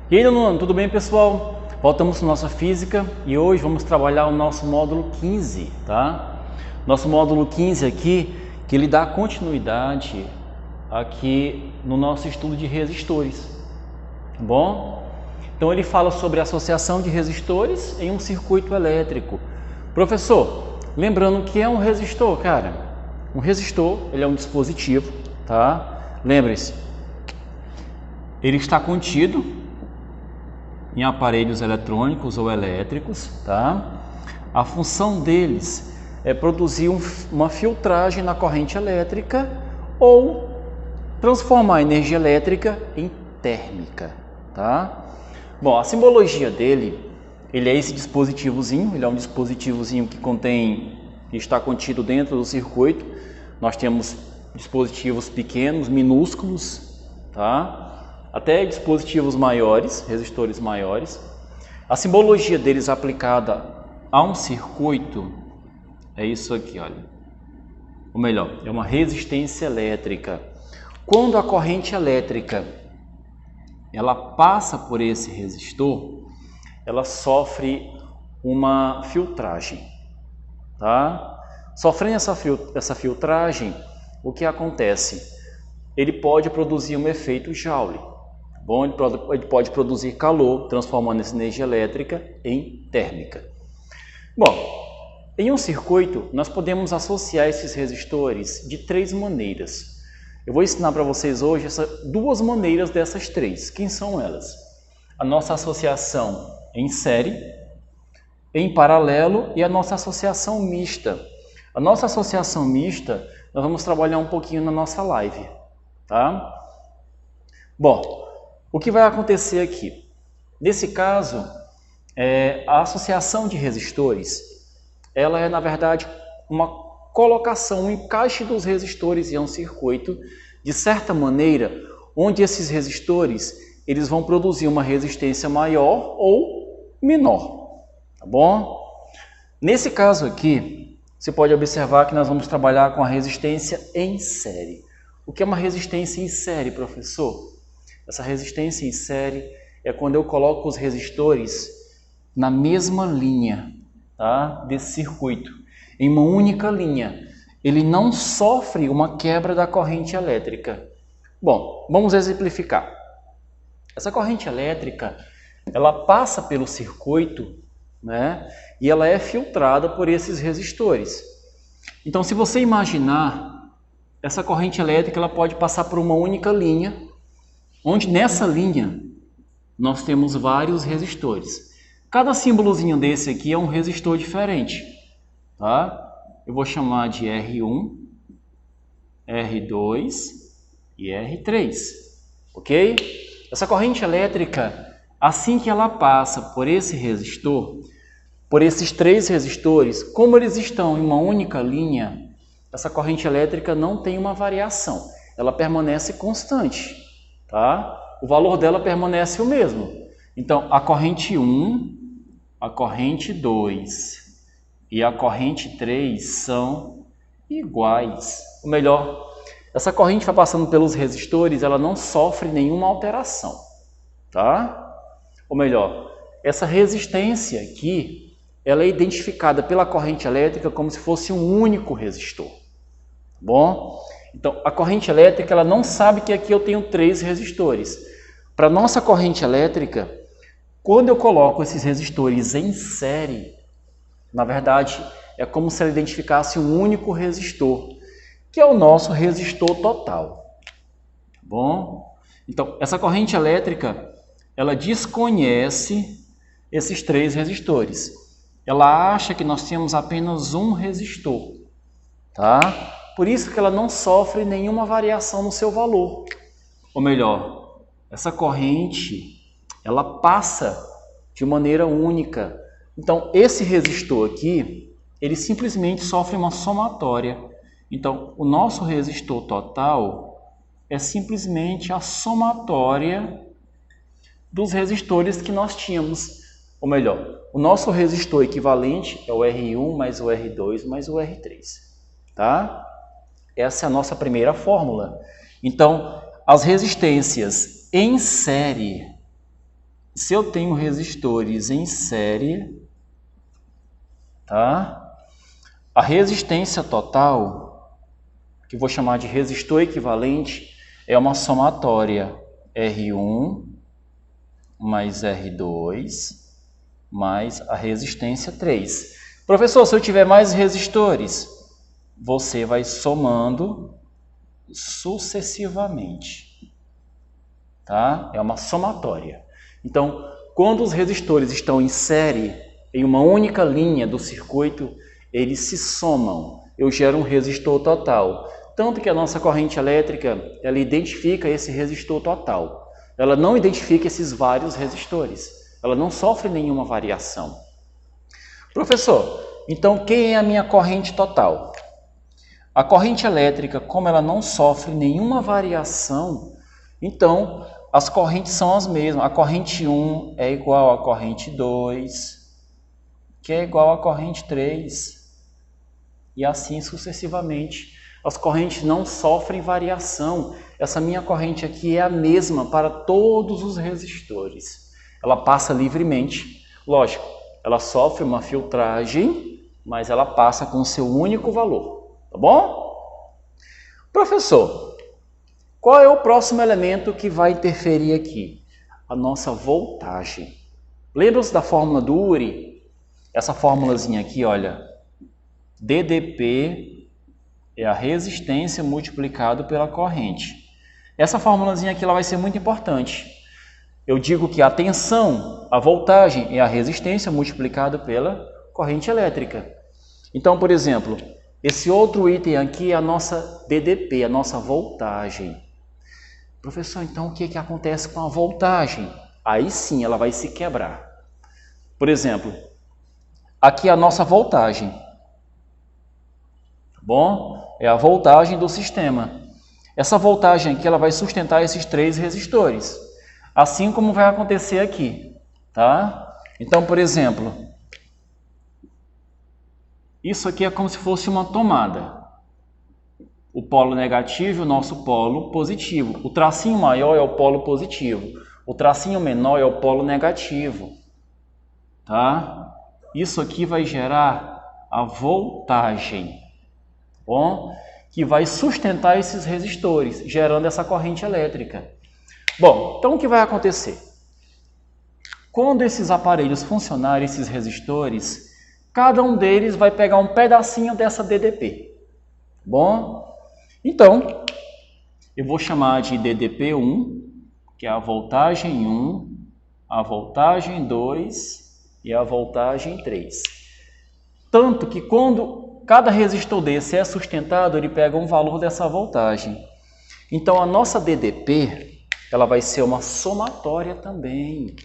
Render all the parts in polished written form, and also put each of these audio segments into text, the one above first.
E aí, aluno, tudo bem, pessoal? Voltamos para nossa física e hoje vamos trabalhar o nosso módulo 15, tá? Nosso módulo 15 aqui, que ele dá continuidade aqui no nosso estudo de resistores, tá bom? Então ele fala sobre a associação de resistores em um circuito elétrico. Professor, lembrando que é um resistor, cara. Um resistor, ele é um dispositivo, tá? Lembre-se, ele está contido em aparelhos eletrônicos ou elétricos, tá? A função deles é produzir uma filtragem na corrente elétrica ou transformar a energia elétrica em térmica, tá? Bom, a simbologia dele, ele é esse dispositivozinho, ele é um dispositivozinho que está contido dentro do circuito. Nós temos dispositivos pequenos, minúsculos, tá? Até dispositivos maiores, resistores maiores. A simbologia deles aplicada a um circuito é isso aqui, olha. Ou melhor, é uma resistência elétrica. Quando a corrente elétrica ela passa por esse resistor, ela sofre uma filtragem, tá? Sofrendo essa filtragem, o que acontece? Ele pode produzir um efeito Joule. Bom, ele pode produzir calor, transformando essa energia elétrica em térmica. Bom, em um circuito, nós podemos associar esses resistores de três maneiras. Eu vou ensinar para vocês hoje duas maneiras dessas três. Quem são elas? A nossa associação em série, em paralelo e a nossa associação mista. A nossa associação mista, nós vamos trabalhar um pouquinho na nossa live, tá? Bom, o que vai acontecer aqui? Nesse caso, a associação de resistores, ela é na verdade uma colocação, um encaixe dos resistores em um circuito, de certa maneira, onde esses resistores eles vão produzir uma resistência maior ou menor, tá bom? Nesse caso aqui, você pode observar que nós vamos trabalhar com a resistência em série. O que é uma resistência em série, professor? Essa resistência em série é quando eu coloco os resistores na mesma linha, tá, desse circuito, em uma única linha. Ele não sofre uma quebra da corrente elétrica. Bom, vamos exemplificar. Essa corrente elétrica, ela passa pelo circuito, né, e ela é filtrada por esses resistores. Então, se você imaginar, essa corrente elétrica ela pode passar por uma única linha, onde nessa linha nós temos vários resistores. Cada símbolozinho desse aqui é um resistor diferente, tá? Eu vou chamar de R1, R2 e R3, ok? Essa corrente elétrica, assim que ela passa por esse resistor, por esses três resistores, como eles estão em uma única linha, essa corrente elétrica não tem uma variação, ela permanece constante, tá? O valor dela permanece o mesmo. Então, a corrente 1, a corrente 2 e a corrente 3 são iguais. Ou melhor, essa corrente vai passando pelos resistores, ela não sofre nenhuma alteração, tá? Ou melhor, essa resistência aqui, ela é identificada pela corrente elétrica como se fosse um único resistor, tá bom? Então, a corrente elétrica ela não sabe que aqui eu tenho três resistores. Para a nossa corrente elétrica, quando eu coloco esses resistores em série, na verdade, é como se ela identificasse um único resistor, que é o nosso resistor total. Tá bom? Então, essa corrente elétrica, ela desconhece esses três resistores. Ela acha que nós temos apenas um resistor, tá? Por isso que ela não sofre nenhuma variação no seu valor. Ou melhor, essa corrente, ela passa de maneira única. Então, esse resistor aqui, ele simplesmente sofre uma somatória. Então, o nosso resistor total é simplesmente a somatória dos resistores que nós tínhamos. Ou melhor, o nosso resistor equivalente é o R1 mais o R2 mais o R3, tá? Essa é a nossa primeira fórmula. Então, as resistências em série se eu tenho resistores em série, tá? A resistência total, que vou chamar de resistor equivalente, é uma somatória R1 mais R2 mais a resistência 3. Professor, se eu tiver mais resistores, você vai somando sucessivamente, tá? É uma somatória. Então, quando os resistores estão em série, em uma única linha do circuito, eles se somam. Eu gero um resistor total. Tanto que a nossa corrente elétrica, ela identifica esse resistor total. Ela não identifica esses vários resistores. Ela não sofre nenhuma variação. Professor, então quem é a minha corrente total? A corrente elétrica, como ela não sofre nenhuma variação, então as correntes são as mesmas. A corrente 1 é igual à corrente 2, que é igual à corrente 3, e assim sucessivamente. As correntes não sofrem variação. Essa minha corrente aqui é a mesma para todos os resistores. Ela passa livremente. Lógico, ela sofre uma filtragem, mas ela passa com o seu único valor. Tá bom? Professor, qual é o próximo elemento que vai interferir aqui? A nossa voltagem. Lembra-se da fórmula do Uri? Essa fórmulazinha aqui, olha. DDP é a resistência multiplicado pela corrente. Essa formulazinha aqui ela vai ser muito importante. Eu digo que a tensão, a voltagem, é a resistência multiplicado pela corrente elétrica. Então, por exemplo, esse outro item aqui é a nossa DDP, a nossa voltagem. Professor, então o que acontece com a voltagem? Aí sim ela vai se quebrar. Por exemplo, aqui é a nossa voltagem. Tá bom? É a voltagem do sistema. Essa voltagem aqui ela vai sustentar esses 3 resistores. Assim como vai acontecer aqui. Tá? Então, por exemplo, isso aqui é como se fosse uma tomada. O polo negativo e o nosso polo positivo. O tracinho maior é o polo positivo. O tracinho menor é o polo negativo. Tá? Isso aqui vai gerar a voltagem. Bom, que vai sustentar esses resistores, gerando essa corrente elétrica. Bom, então o que vai acontecer? Quando esses aparelhos funcionarem, esses resistores, cada um deles vai pegar um pedacinho dessa DDP. Bom, então, eu vou chamar de DDP1, que é a voltagem 1, a voltagem 2 e a voltagem 3. Tanto que quando cada resistor desse é sustentado, ele pega um valor dessa voltagem. Então, a nossa DDP, ela vai ser uma somatória também.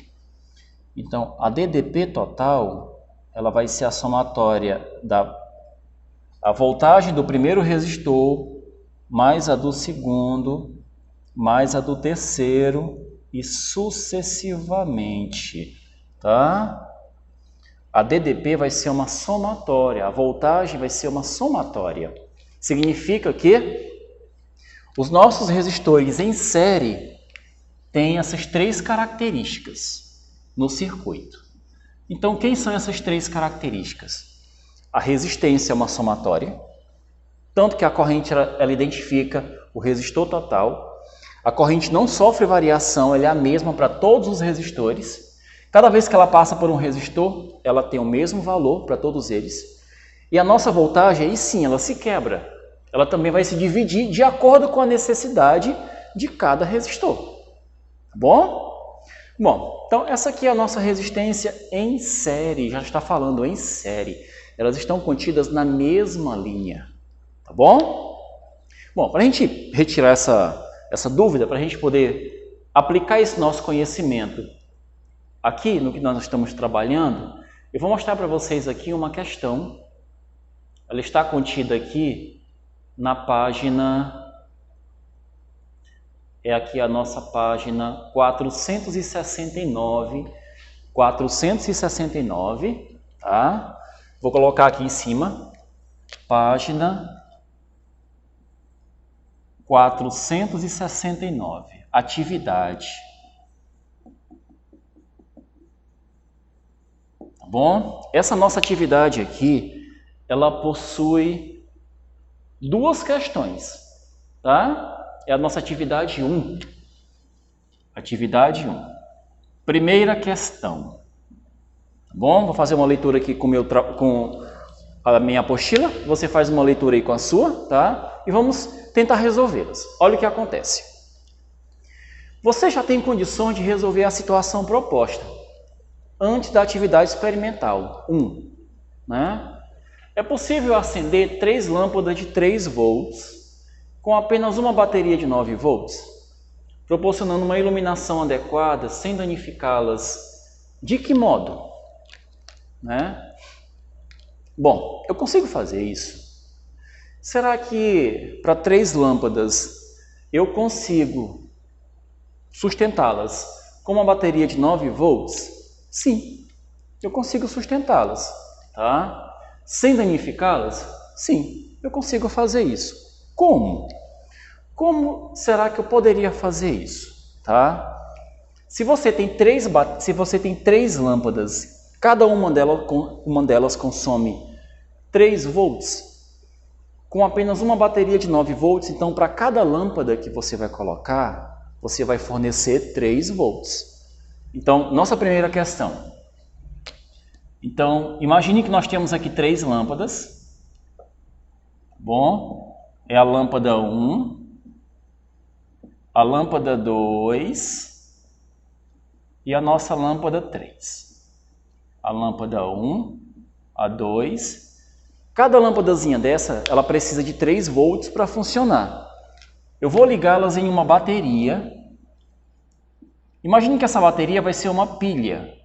Então, a DDP total, ela vai ser a somatória da voltagem do primeiro resistor, mais a do segundo, mais a do terceiro e sucessivamente, tá? A DDP vai ser uma somatória, a voltagem vai ser uma somatória. Significa que os nossos resistores em série têm essas 3 características no circuito. Então, quem são essas 3 características? A resistência é uma somatória, tanto que a corrente ela identifica o resistor total. A corrente não sofre variação, ela é a mesma para todos os resistores. Cada vez que ela passa por um resistor, ela tem o mesmo valor para todos eles. E a nossa voltagem, aí sim, ela se quebra. Ela também vai se dividir de acordo com a necessidade de cada resistor. Tá bom? Bom, então essa aqui é a nossa resistência em série. Já está falando em série. Elas estão contidas na mesma linha. Tá bom? Bom, para a gente retirar essa dúvida, para a gente poder aplicar esse nosso conhecimento aqui no que nós estamos trabalhando, eu vou mostrar para vocês aqui uma questão. Ela está contida aqui na página, é aqui a nossa página 469, tá? Vou colocar aqui em cima, página 469, atividade. Tá bom? Essa nossa atividade aqui, ela possui duas questões, tá? É a nossa atividade 1. Atividade 1. Primeira questão. Tá bom? Vou fazer uma leitura aqui com a minha apostila. Você faz uma leitura aí com a sua, tá? E vamos tentar resolvê-las. Olha o que acontece. Você já tem condições de resolver a situação proposta antes da atividade experimental 1, né? É possível acender 3 lâmpadas de 3 volts com apenas uma bateria de 9 volts, proporcionando uma iluminação adequada sem danificá-las. De que modo? Né? Bom, eu consigo fazer isso. Será que para 3 lâmpadas eu consigo sustentá-las com uma bateria de 9 volts? Sim, eu consigo sustentá-las, tá? Sem danificá-las? Sim, eu consigo fazer isso. Como? Como será que eu poderia fazer isso, tá? Se você tem 3 lâmpadas, cada uma delas consome 3 volts, com apenas uma bateria de 9 volts, então para cada lâmpada que você vai colocar, você vai fornecer 3 volts. Então, nossa primeira questão. Então, imagine que nós temos aqui 3 lâmpadas. Bom, é a lâmpada 1, a lâmpada 2 e a nossa lâmpada 3. A lâmpada 1, a 2. Cada lâmpadazinha dessa, ela precisa de 3 volts para funcionar. Eu vou ligá-las em uma bateria. Imagine que essa bateria vai ser uma pilha.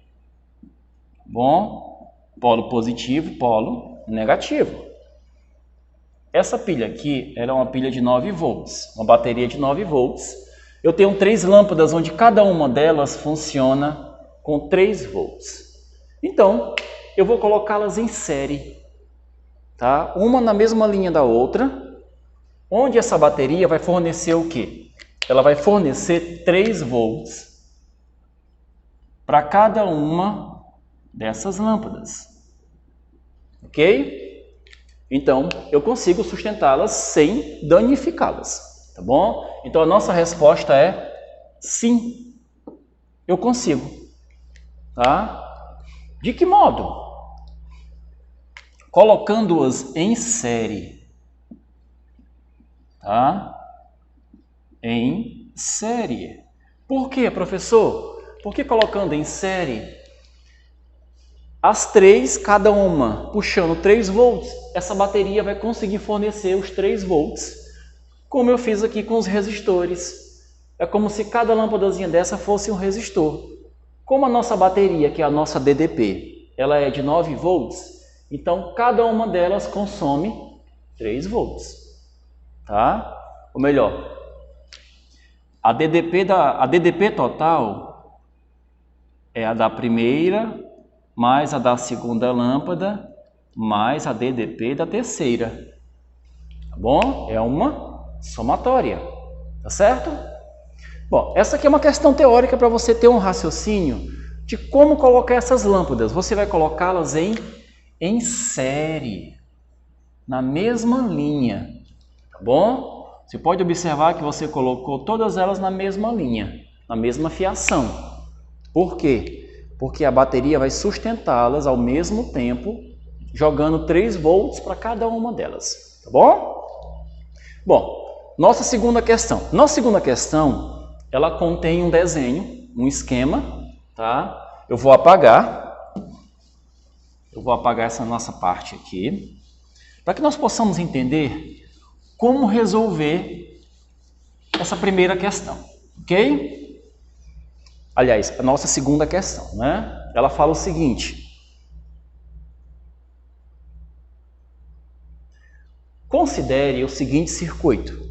Bom, polo positivo, polo negativo. Essa pilha aqui era uma pilha de 9 volts, uma bateria de 9 volts. Eu tenho 3 lâmpadas onde cada uma delas funciona com 3 volts. Então, eu vou colocá-las em série, tá? Uma na mesma linha da outra, onde essa bateria vai fornecer o quê? Ela vai fornecer 3 volts para cada uma dessas lâmpadas. Ok? Então, eu consigo sustentá-las sem danificá-las, tá bom? Então, a nossa resposta é sim, eu consigo, tá? De que modo? Colocando-as em série, tá? Em série. Por quê, professor? Porque colocando em série, as 3, cada uma puxando 3 volts, essa bateria vai conseguir fornecer os 3 volts, como eu fiz aqui com os resistores. É como se cada lâmpadazinha dessa fosse um resistor. Como a nossa bateria, que é a nossa DDP, ela é de 9 volts, então cada uma delas consome 3 volts. Tá? Ou melhor, a DDP total é a da primeira, mais a da segunda lâmpada, mais a DDP da terceira. Tá bom? É uma somatória. Tá certo? Bom, essa aqui é uma questão teórica para você ter um raciocínio de como colocar essas lâmpadas. Você vai colocá-las em série, na mesma linha. Tá bom? Você pode observar que você colocou todas elas na mesma linha, na mesma fiação. Por quê? Porque a bateria vai sustentá-las ao mesmo tempo, jogando 3 volts para cada uma delas. Tá bom? Bom, nossa segunda questão. Nossa segunda questão, ela contém um desenho, um esquema, tá? Eu vou apagar essa nossa parte aqui, para que nós possamos entender como resolver essa primeira questão, ok? Aliás, a nossa segunda questão, né? Ela fala o seguinte: considere o seguinte circuito.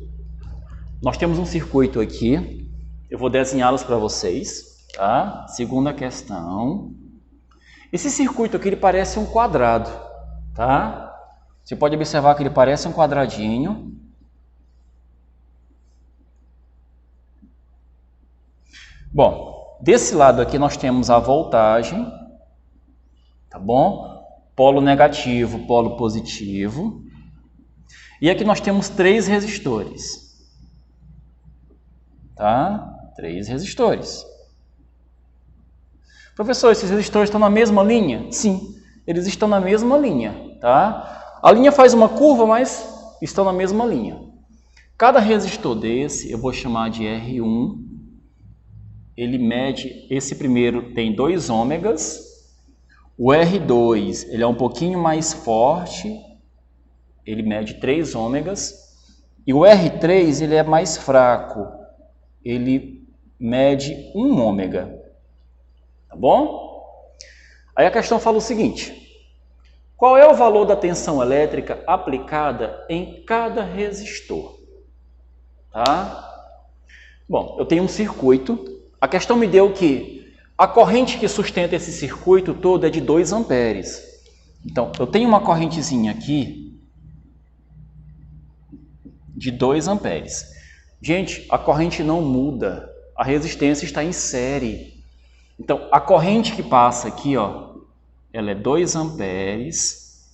Nós temos um circuito aqui, eu vou desenhá-los para vocês, tá? Segunda questão. Esse circuito aqui, ele parece um quadrado, tá? Você pode observar que ele parece um quadradinho. Bom, desse lado aqui nós temos a voltagem, tá tá bom? Polo negativo, polo positivo. E aqui nós temos 3 resistores, tá? 3 resistores. Professor, esses resistores estão na mesma linha? Sim, eles estão na mesma linha, tá? A linha faz uma curva, mas estão na mesma linha. Cada resistor desse, eu vou chamar de R1, ele mede, esse primeiro tem 2 ômegas, o R2, ele é um pouquinho mais forte, ele mede 3 ômegas, e o R3, ele é mais fraco, ele mede 1 ômega. Tá bom? Aí a questão fala o seguinte: qual é o valor da tensão elétrica aplicada em cada resistor? Tá? Bom, eu tenho um circuito. A questão me deu que a corrente que sustenta esse circuito todo é de 2 amperes. Então, eu tenho uma correntezinha aqui de 2 amperes. Gente, a corrente não muda. A resistência está em série. Então, a corrente que passa aqui, ó, ela é 2 amperes,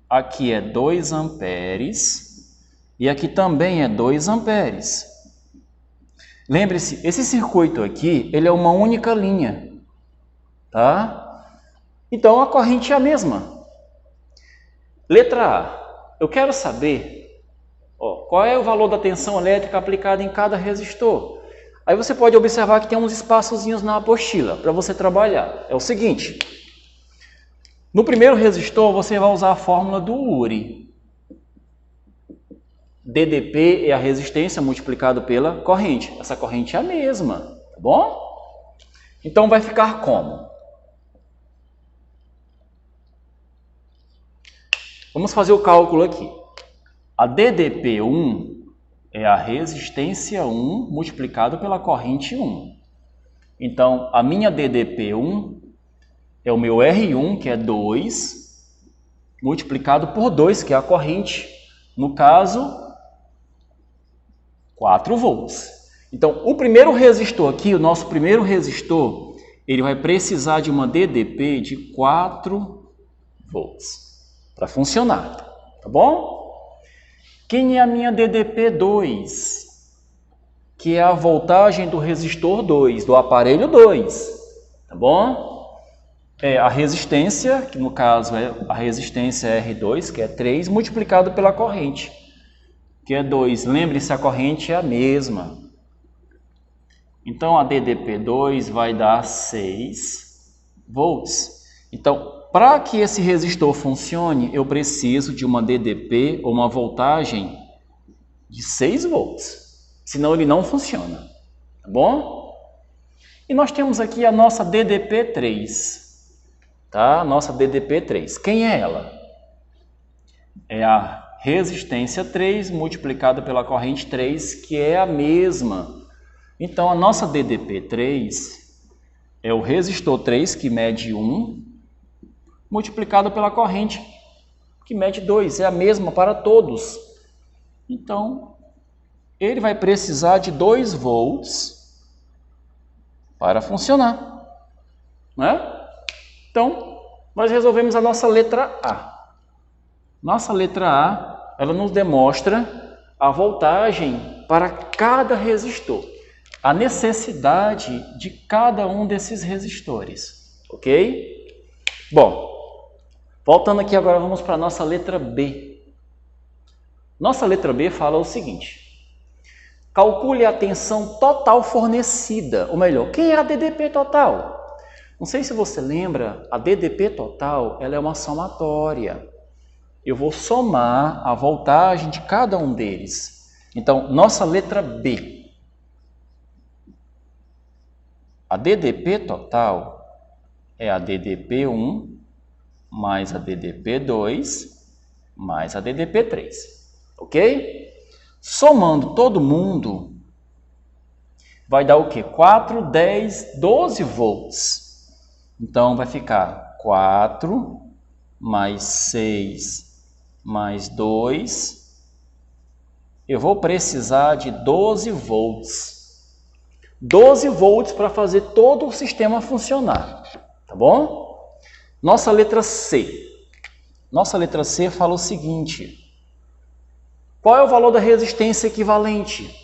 aqui é 2 amperes e aqui também é 2 amperes. Lembre-se, esse circuito aqui, ele é uma única linha, tá? Então, a corrente é a mesma. Letra A, eu quero saber, ó, qual é o valor da tensão elétrica aplicada em cada resistor. Aí você pode observar que tem uns espaçozinhos na apostila para você trabalhar. É o seguinte: no primeiro resistor você vai usar a fórmula do Uri. DDP é a resistência multiplicado pela corrente. Essa corrente é a mesma, tá bom? Então vai ficar como? Vamos fazer o cálculo aqui. A DDP1 é a resistência 1 multiplicado pela corrente 1. Então, a minha DDP1 é o meu R1, que é 2, multiplicado por 2, que é a corrente. No caso, 4 volts. Então, o primeiro resistor aqui, o nosso primeiro resistor, ele vai precisar de uma DDP de 4 volts para funcionar, tá bom? Quem é a minha DDP2? Que é a voltagem do resistor 2, do aparelho 2, tá bom? É a resistência, que no caso é a resistência R2, que é 3, multiplicado pela corrente, que é 2. Lembre-se, a corrente é a mesma. Então, a DDP2 vai dar 6 volts. Então, para que esse resistor funcione, eu preciso de uma DDP ou uma voltagem de 6 volts. Senão ele não funciona. Tá bom? E nós temos aqui a nossa DDP3. Tá? Nossa DDP3. Quem é ela? É a resistência 3 multiplicada pela corrente 3, que é a mesma. Então, a nossa DDP3 é o resistor 3, que mede 1, multiplicado pela corrente, que mede 2, é a mesma para todos. Então, ele vai precisar de 2 volts para funcionar, né? Então, nós resolvemos a nossa letra A. Nossa letra A, ela nos demonstra a voltagem para cada resistor, a necessidade de cada um desses resistores, ok? Bom, voltando aqui agora, vamos para a nossa letra B. Nossa letra B fala o seguinte: calcule a tensão total fornecida, ou melhor, quem é a DDP total? Não sei se você lembra, a DDP total, ela é uma somatória. Eu vou somar a voltagem de cada um deles. Então, nossa letra B. A DDP total é a DDP1 mais a DDP2 mais a DDP3, ok? Somando todo mundo, vai dar o quê? 4, 10, 12 volts. Então, vai ficar 4 mais 6 mais 2. Eu vou precisar de 12 volts. 12 volts para fazer todo o sistema funcionar, tá bom? Nossa letra C. Nossa letra C fala o seguinte: qual é o valor da resistência equivalente?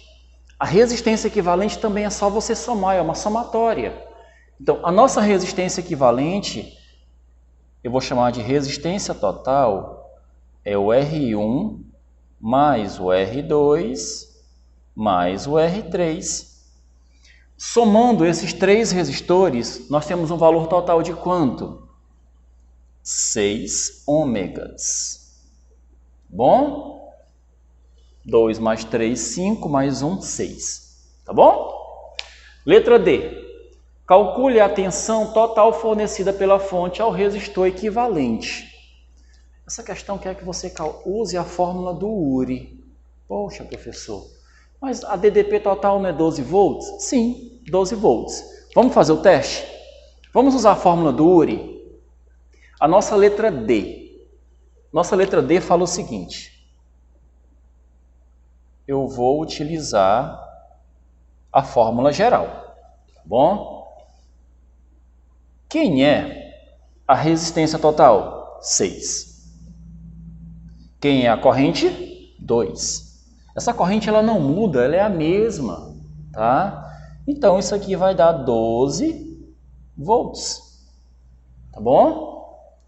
A resistência equivalente também é só você somar, é uma somatória. Então, a nossa resistência equivalente, eu vou chamar de resistência total, é o R1 mais o R2 mais o R3. Somando esses três resistores, nós temos um valor total de quanto? 6 ômegas. Bom? 2 mais 3, 5, mais 1, 6. Tá bom? Letra D. Calcule a tensão total fornecida pela fonte ao resistor equivalente. Essa questão quer que você use a fórmula do Uri. Poxa, professor, mas a DDP total não é 12 volts? Sim, 12 volts. Vamos fazer o teste? Vamos usar a fórmula do Uri? A nossa letra D. Nossa letra D fala o seguinte: eu vou utilizar a fórmula geral, tá bom? Quem é a resistência total? 6. Quem é a corrente? 2. Essa corrente ela não muda, ela é a mesma, tá? Então isso aqui vai dar 12 volts, tá bom?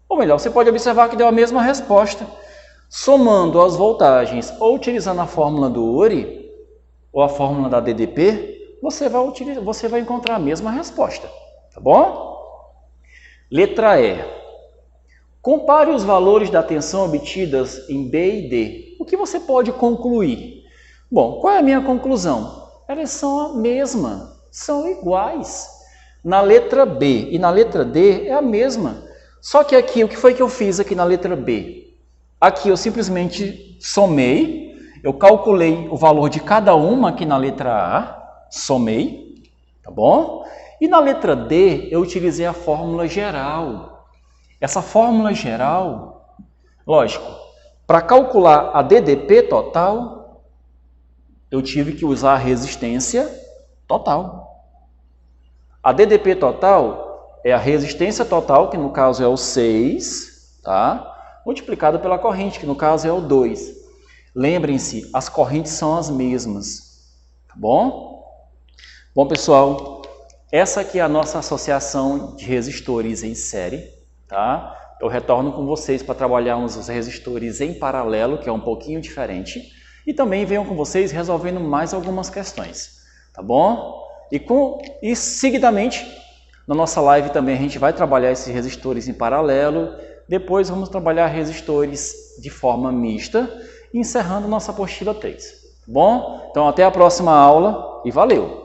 Ou melhor, você pode observar que deu a mesma resposta. Somando as voltagens ou utilizando a fórmula do Uri ou a fórmula da DDP, você vai encontrar a mesma resposta, tá bom? Letra E. Compare os valores da tensão obtidas em B e D. O que você pode concluir? Bom, qual é a minha conclusão? Elas são a mesma, são iguais. Na letra B e na letra D é a mesma. Só que aqui, o que foi que eu fiz aqui na letra B? Aqui eu simplesmente somei, eu calculei o valor de cada uma aqui na letra A, somei, tá bom? E na letra D eu utilizei a fórmula geral. Essa fórmula geral, lógico, para calcular a DDP total, eu tive que usar a resistência total. A DDP total é a resistência total, que no caso é o 6, tá? Multiplicado pela corrente, que no caso é o 2. Lembrem-se, as correntes são as mesmas, tá bom? Bom, pessoal, essa aqui é a nossa associação de resistores em série, tá? Eu retorno com vocês para trabalharmos os resistores em paralelo, que é um pouquinho diferente, e também venham com vocês resolvendo mais algumas questões, tá bom? E seguidamente, na nossa live também a gente vai trabalhar esses resistores em paralelo, depois vamos trabalhar resistores de forma mista, encerrando nossa apostila 3, tá bom? Então até a próxima aula e valeu!